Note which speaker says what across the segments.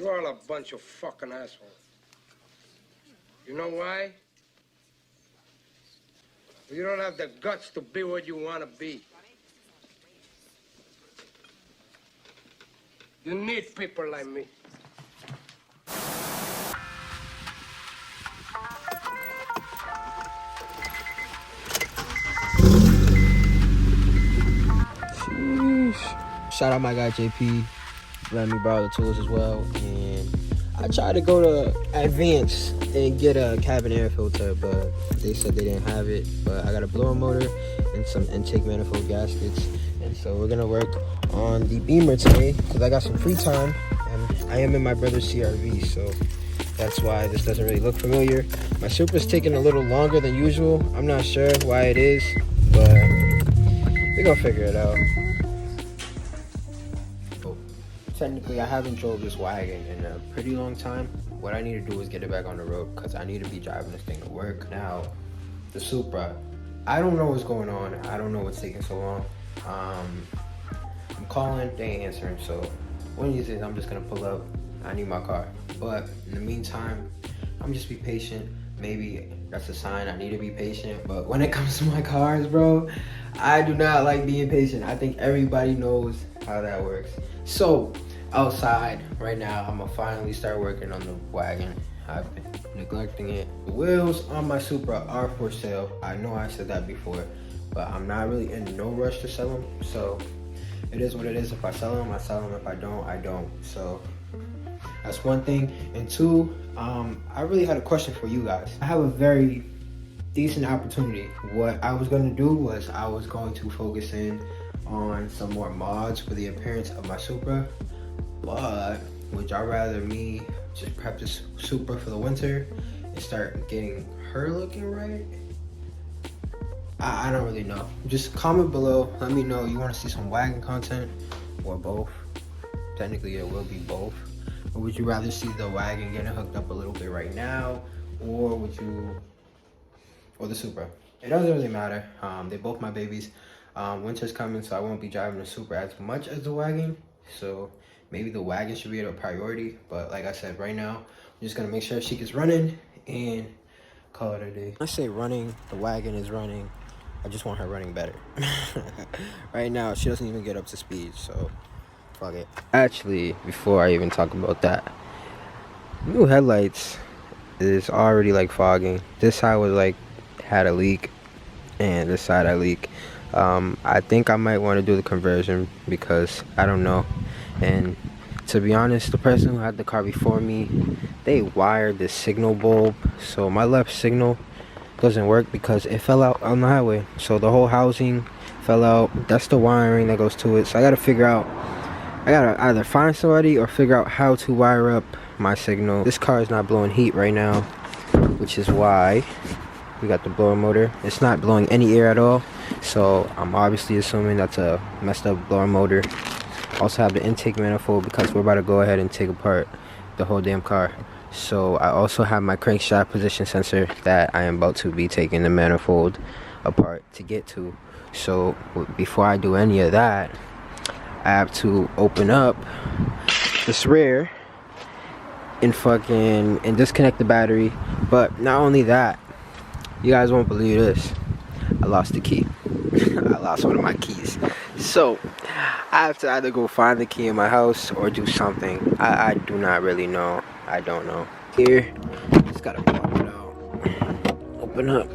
Speaker 1: You're all a bunch of fucking assholes. You know why? You don't have the guts to be what you want to be. You need people like me.
Speaker 2: Sheesh. Shout out my guy JP, let me borrow the tools as well. And I tried to go to Advance and get a cabin air filter, but they said they didn't have it. But I got a blower motor and some intake manifold gaskets, and so we're gonna work on the Beamer today because I got some free time and I am in my brother's CRV, so that's why this doesn't really look familiar. My Supra's taking a little longer than usual. I'm not sure why it is, but we're gonna figure it out. Technically, I haven't drove this wagon in a pretty long time. What I need to do is get it back on the road because I need to be driving this thing to work. Now, the Supra, I don't know what's going on. I don't know what's taking so long. I'm calling, they ain't answering. So one of these days, I'm just gonna pull up. I need my car. But in the meantime, I'm just be patient. Maybe that's a sign I need to be patient. But when it comes to my cars, bro, I do not like being patient. I think everybody knows how that works. So outside right now, I'm gonna finally start working on the wagon. I've been neglecting it. The wheels on my Supra are for sale. I know I said that before, but I'm not really in no rush to sell them. So it is what it is. If I sell them, I sell them. If I don't, I don't. So that's one thing. And two, I really had a question for you guys. I have a very decent opportunity. What I was gonna do was I was going to focus in on some more mods for the appearance of my Supra, but would y'all rather me just prep this Supra for the winter and start getting her looking right? I don't really know. Just comment below, let me know you want to see some wagon content or both. Technically it will be both. Or would you rather see the wagon getting hooked up a little bit right now, or the Supra? It doesn't really matter. They're both my babies. Winter's coming, so I won't be driving the Supra as much as the wagon. So maybe the wagon should be a priority. But like I said, right now, I'm just gonna make sure she gets running and call it a day. I say running, the wagon is running. I just want her running better. Right now, she doesn't even get up to speed, so fuck it. Actually, before I even talk about that, new headlights is already like fogging. This side was like had a leak, and this side I leak. I think I might want to do the conversion because I don't know. And to be honest, the person who had the car before me, they wired this signal bulb, so my left signal doesn't work because it fell out on the highway. So the whole housing fell out. That's the wiring that goes to it. So I gotta figure out, I gotta either find somebody or figure out how to wire up my signal. This car is not blowing heat right now, which is why we got the blower motor. It's not blowing any air at all, so I'm obviously assuming that's a messed up blower motor. Also have the intake manifold because we're about to go ahead and take apart the whole damn car. So I also have my crankshaft position sensor that I am about to be taking the manifold apart to get to. So before I do any of that, I have to open up this rear and disconnect the battery. But not only that, you guys won't believe this, I lost the key. I lost one of my keys. So I have to either go find the key in my house or do something. I do not really know. I don't know. Here, just gotta pop it out. Open up.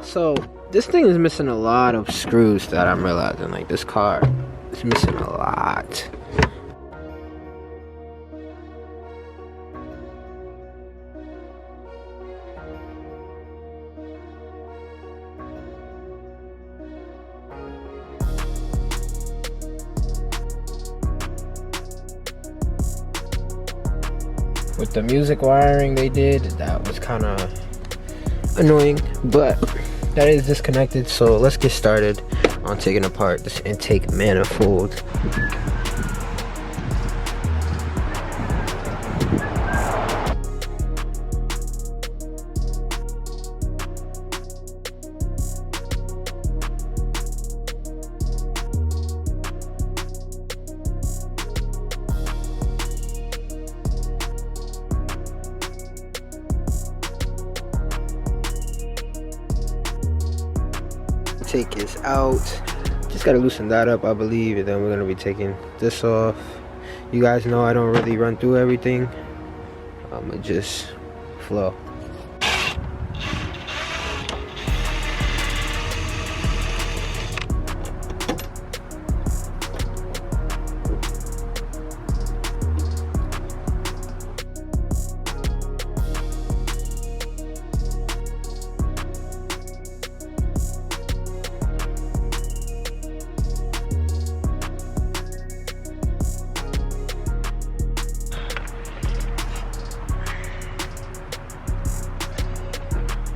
Speaker 2: So this thing is missing a lot of screws that I'm realizing. Like, this car is missing a lot. With the music wiring they did, that was kind of annoying, but that is disconnected. So let's get started on taking apart this intake manifold. intake is out. Just gotta loosen that up, I believe, and then we're gonna be taking this off. You guys know I don't really run through everything. I'ma just flow.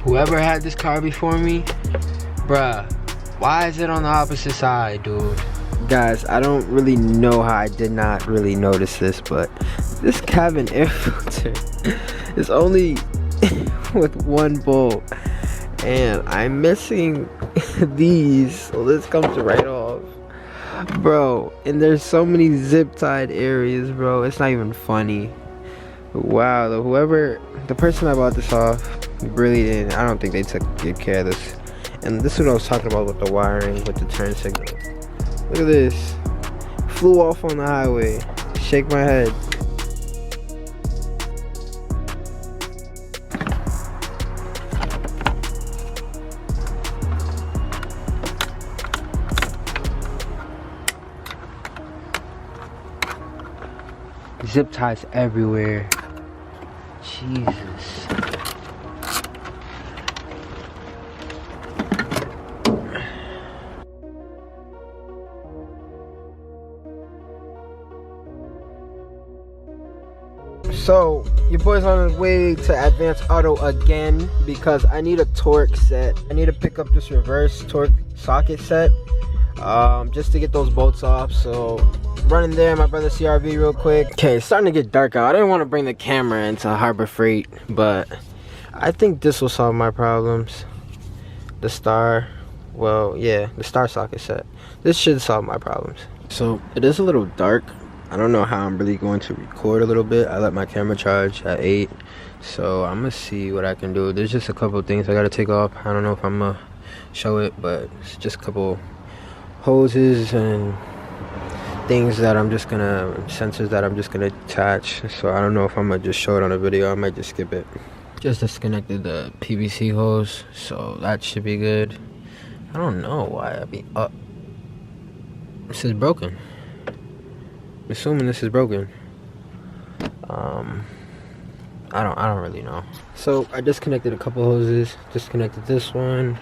Speaker 2: Whoever had this car before me, bruh, why is it on the opposite side, dude? Guys, I don't really know how I did not really notice this, but this cabin air filter is only with one bolt, and I'm missing these, so this comes right off, bro. And there's so many zip tied areas, bro. It's not even funny. Wow, the person I bought this off really didn't. I don't think they took good care of this. And this is what I was talking about with the wiring, with the turn signal. Look at this. Flew off on the highway. Shake my head. Zip ties everywhere. Jesus. So your boy's on his way to Advanced Auto again because I need a torque set. I need to pick up this reverse torque socket set just to get those bolts off. So running there, my brother CRV real quick. Okay, it's starting to get dark out. I didn't want to bring the camera into Harbor Freight, but I think this will solve my problems. The star, well, yeah, the star socket set. This should solve my problems. So it is a little dark. I don't know how I'm really going to record a little bit. I let my camera charge at 8, so I'm gonna see what I can do. There's just a couple of things I gotta take off. I don't know if I'm gonna show it, but it's just a couple hoses and things that I'm just gonna, sensors that I'm just gonna attach. So I don't know if I'm gonna just show it on a video. I might just skip it. Just disconnected the PVC hose, so that should be good. I don't know why I'd be up. This is broken. I'm assuming this is broken. I don't really know. So I disconnected a couple hoses. Disconnected this one.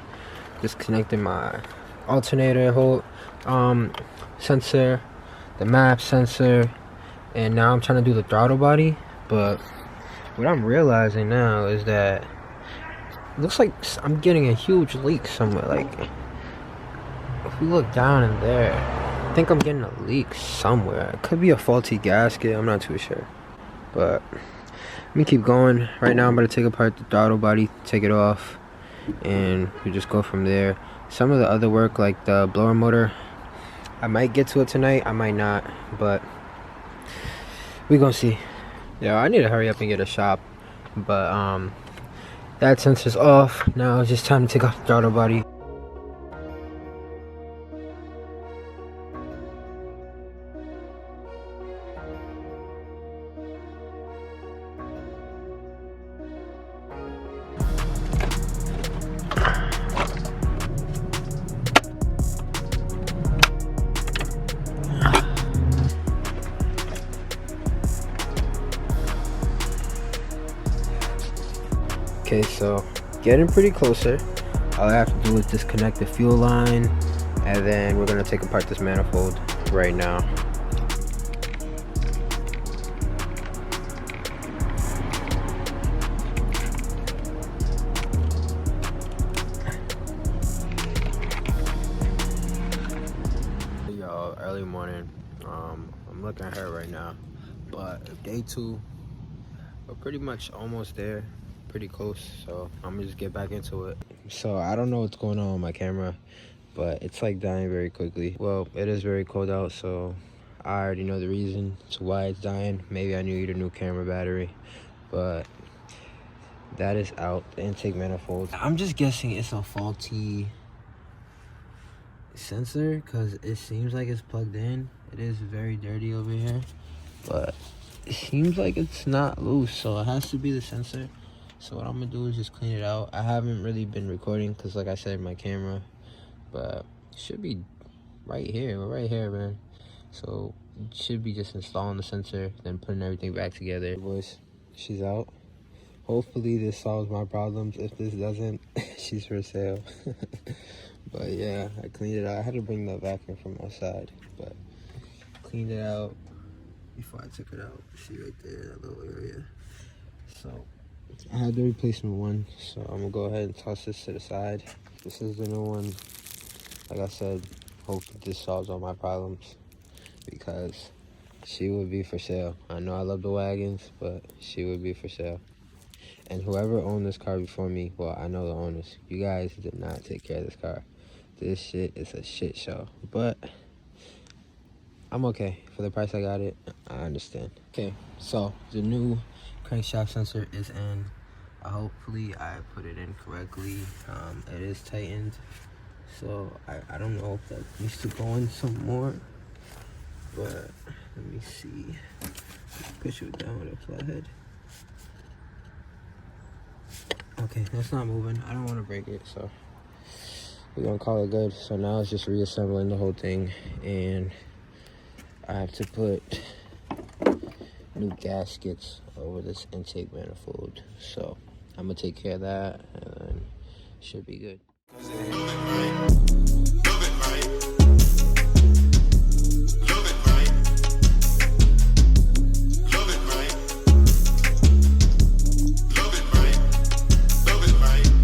Speaker 2: Disconnected my alternator sensor, the map sensor, and now I'm trying to do the throttle body. But what I'm realizing now is that it looks like I'm getting a huge leak somewhere. Like if we look down in there, I think I'm getting a leak somewhere. It could be a faulty gasket, I'm not too sure. But let me keep going. Right now I'm going to take apart the throttle body, take it off, and we just go from there. Some of the other work, like the blower motor, I might get to it tonight, I might not, but we gonna see. Yeah, I need to hurry up and get a shop, but that sensor's off. Now it's just time to take off the throttle body. Okay, so getting pretty closer. All I have to do is disconnect the fuel line, and then we're gonna take apart this manifold right now. Y'all, early morning. I'm looking at her right now, but day 2, we're pretty much almost there. Pretty close, so I'm gonna just get back into it. So I don't know what's going on with my camera, but it's like dying very quickly. Well, it is very cold out, so I already know the reason to why it's dying. Maybe I need a new camera battery, but that is out. The intake manifold, I'm just guessing it's a faulty sensor because it seems like it's plugged in. It is very dirty over here, but it seems like it's not loose, so it has to be the sensor. So what I'm gonna do is just clean it out. I haven't really been recording because, like I said, my camera, but it should be right here. We're right here, man. So it should be just installing the sensor, then putting everything back together. Boys, she's out. Hopefully this solves my problems. If this doesn't, she's for sale. But yeah, I cleaned it out. I had to bring the vacuum from outside, but cleaned it out before I took it out. See right there, that little area. So I had the replacement one, so I'm gonna go ahead and toss this to the side. This is the new one. Like I said, hope this solves all my problems because she would be for sale. I know I love the wagons, but she would be for sale. And whoever owned this car before me, well, I know the owners. You guys did not take care of this car. This shit is a shit show. But I'm okay. For the price I got it, I understand. Okay, so the new crankshaft sensor is in. Hopefully I put it in correctly. It is tightened. So I don't know if that needs to go in some more. But let me see. Push it down with a flathead. Okay, that's not moving. I don't want to break it, so we're gonna call it good. So now it's just reassembling the whole thing, and I have to put new gaskets over this intake manifold. So I'm gonna take care of that, and then should be good.